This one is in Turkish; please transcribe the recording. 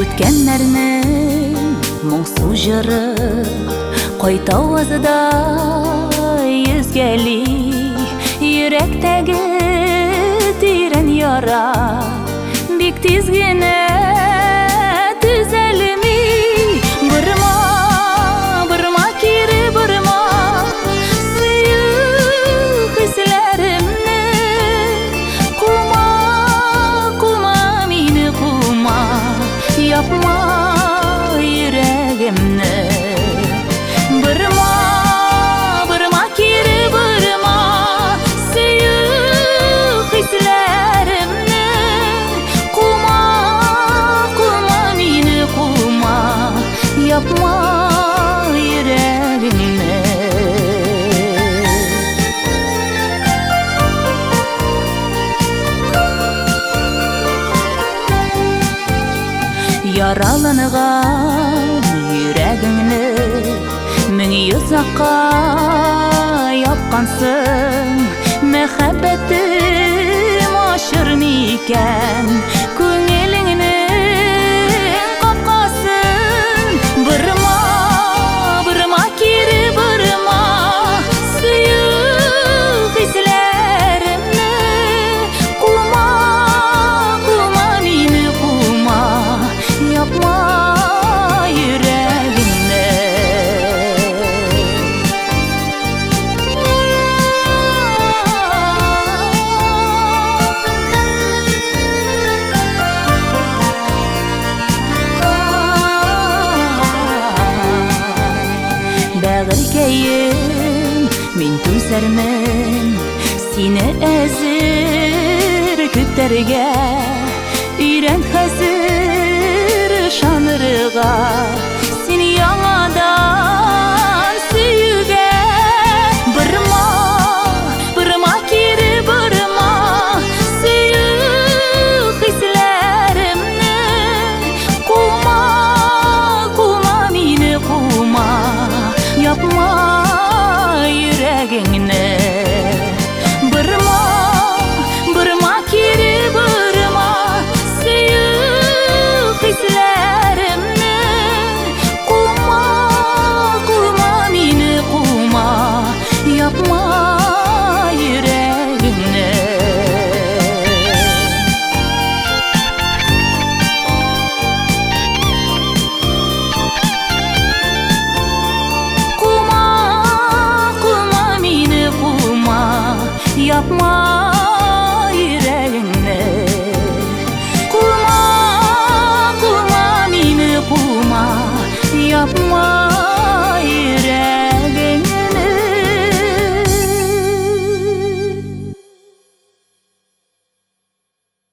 O'tganlarning mo'ngsu jiri qayta ovozida yuzgali yurakdagi teran yara bek tezgina tuzalmay burma kiri burma suyuq hislarimni quma meni quma yapma yüreğimni burma kiri burma suyuq hislarimni quma meni quma yapma yüreğimni Yaralangan yüreğimni ming yuzaqqa yapqansın muhabbetim oshirmikan ko'nglingning qopqasin burma kiri burma suyuq hislarimni quma meni quma yapma yüreğimni Bağırkayım men tuzarman seni azir ko'klarga